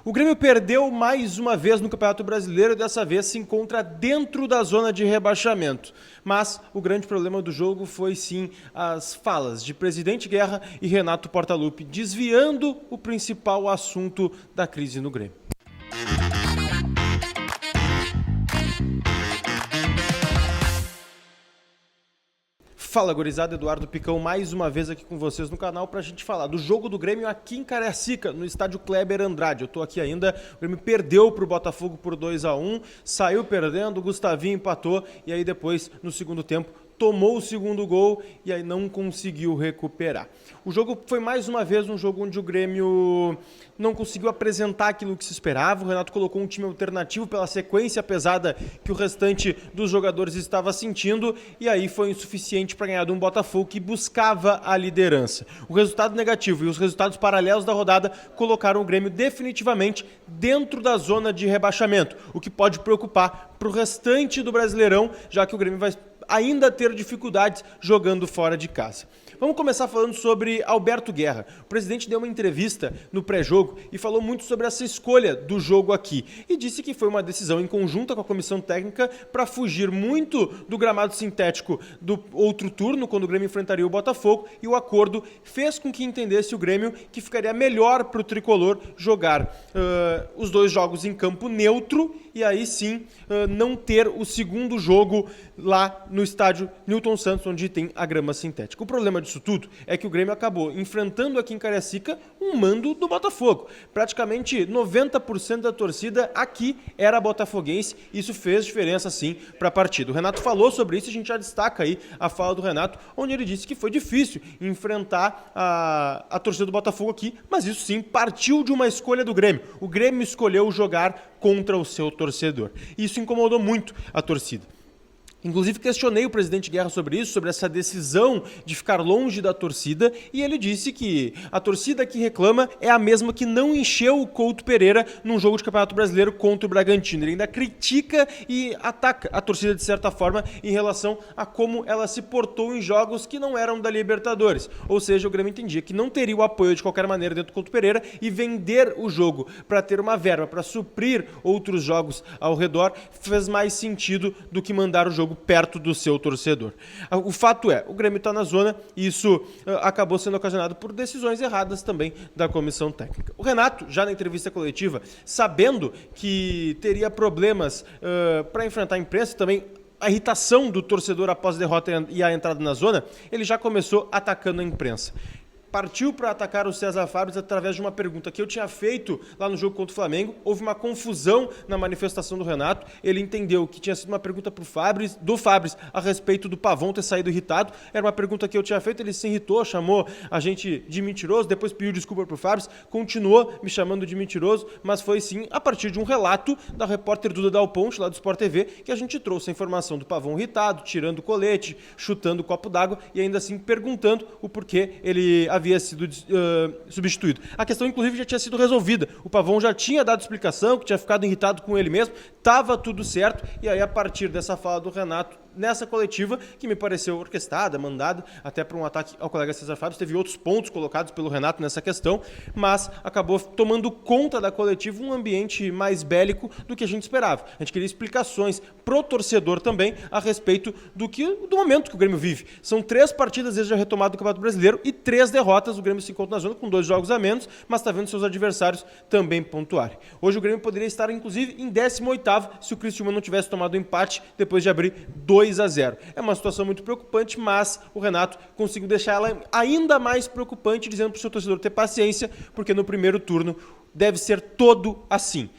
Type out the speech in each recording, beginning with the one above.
O Grêmio perdeu mais uma vez no Campeonato Brasileiro e dessa vez se encontra dentro da zona de rebaixamento. Mas o grande problema do jogo foi sim as falas de Presidente Guerra e Renato Portaluppi, desviando o principal assunto da crise no Grêmio. Fala, gurizada, Eduardo Picão mais uma vez aqui com vocês no canal pra gente falar do jogo do Grêmio aqui em Cariacica, no estádio Kleber Andrade. Eu tô aqui ainda, o Grêmio perdeu pro Botafogo por 2-1, saiu perdendo, o Gustavinho empatou e aí depois, no segundo tempo, tomou o segundo gol e aí não conseguiu recuperar. O jogo foi mais uma vez um jogo onde o Grêmio não conseguiu apresentar aquilo que se esperava. O Renato colocou um time alternativo pela sequência pesada que o restante dos jogadores estava sentindo e aí foi insuficiente para ganhar de um Botafogo que buscava a liderança. O resultado negativo e os resultados paralelos da rodada colocaram o Grêmio definitivamente dentro da zona de rebaixamento, o que pode preocupar para o restante do Brasileirão, já que o Grêmio vai ainda ter dificuldades jogando fora de casa. Vamos começar falando sobre Alberto Guerra. O presidente deu uma entrevista no pré-jogo e falou muito sobre essa escolha do jogo aqui e disse que foi uma decisão em conjunta com a comissão técnica para fugir muito do gramado sintético do outro turno, quando o Grêmio enfrentaria o Botafogo, e o acordo fez com que entendesse o Grêmio que ficaria melhor para o tricolor jogar os dois jogos em campo neutro e aí sim não ter o segundo jogo lá no estádio Newton Santos, onde tem a grama sintética. O problema disso tudo é que o Grêmio acabou enfrentando aqui em Cariacica um mando do Botafogo. Praticamente 90% da torcida aqui era botafoguense, isso fez diferença sim para a partida. O Renato falou sobre isso e a gente já destaca aí a fala do Renato, onde ele disse que foi difícil enfrentar a torcida do Botafogo aqui, mas isso sim partiu de uma escolha do Grêmio. O Grêmio escolheu jogar contra o seu torcedor. Isso incomodou muito a torcida. Inclusive questionei o presidente Guerra sobre isso, sobre essa decisão de ficar longe da torcida, e ele disse que a torcida que reclama é a mesma que não encheu o Couto Pereira num jogo de Campeonato Brasileiro contra o Bragantino. Ele ainda critica e ataca a torcida de certa forma em relação a como ela se portou em jogos que não eram da Libertadores. Ou seja, o Grêmio entendia que não teria o apoio de qualquer maneira dentro do Couto Pereira e vender o jogo para ter uma verba, para suprir outros jogos ao redor, fez mais sentido do que mandar o jogo perto do seu torcedor. O fato é, o Grêmio está na zona e isso acabou sendo ocasionado por decisões erradas também da comissão técnica. O Renato, já na entrevista coletiva, sabendo que teria problemas para enfrentar a imprensa e também a irritação do torcedor após a derrota e a entrada na zona, ele já começou atacando a imprensa. Partiu para atacar o César Fabris através de uma pergunta que eu tinha feito lá no jogo contra o Flamengo. Houve uma confusão na manifestação do Renato. Ele entendeu que tinha sido uma pergunta do Fabris a respeito do Pavão ter saído irritado. Era uma pergunta que eu tinha feito, ele se irritou, chamou a gente de mentiroso, depois pediu desculpa para o Fabris, continuou me chamando de mentiroso, mas foi sim a partir de um relato da repórter Duda Dal Ponte, lá do Sport TV, que a gente trouxe a informação do Pavão irritado, tirando o colete, chutando o copo d'água e ainda assim perguntando o porquê ele havia sido substituído. A questão, inclusive, já tinha sido resolvida. O Pavão já tinha dado explicação, que tinha ficado irritado com ele mesmo, estava tudo certo, e aí, a partir dessa fala do Renato, nessa coletiva, que me pareceu orquestrada, mandada até para um ataque ao colega César Fabris, teve outros pontos colocados pelo Renato nessa questão, mas acabou tomando conta da coletiva um ambiente mais bélico do que a gente esperava. A gente queria explicações pro torcedor também a respeito do momento que o Grêmio vive. São 3 partidas desde a retomada do Campeonato Brasileiro e 3 derrotas. O Grêmio se encontra na zona com 2 jogos a menos, mas está vendo seus adversários também pontuarem. Hoje o Grêmio poderia estar, inclusive, em 18º se o Criciúma não tivesse tomado o empate depois de abrir 2-0. É uma situação muito preocupante, mas o Renato conseguiu deixar ela ainda mais preocupante, dizendo para o seu torcedor ter paciência, porque no primeiro turno deve ser todo assim.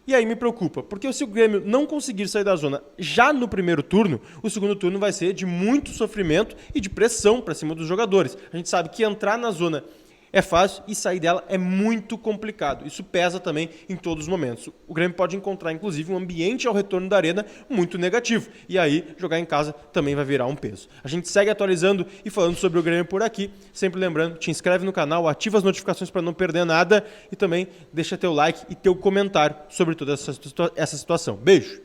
E aí me preocupa, porque se o Grêmio não conseguir sair da zona já no primeiro turno, o segundo turno vai ser de muito sofrimento e de pressão para cima dos jogadores. A gente sabe que entrar na zona é fácil e sair dela é muito complicado. Isso pesa também em todos os momentos. O Grêmio pode encontrar, inclusive, um ambiente ao retorno da arena muito negativo. E aí, jogar em casa também vai virar um peso. A gente segue atualizando e falando sobre o Grêmio por aqui. Sempre lembrando, te inscreve no canal, ativa as notificações para não perder nada e também deixa teu like e teu comentário sobre toda essa situação. Beijo!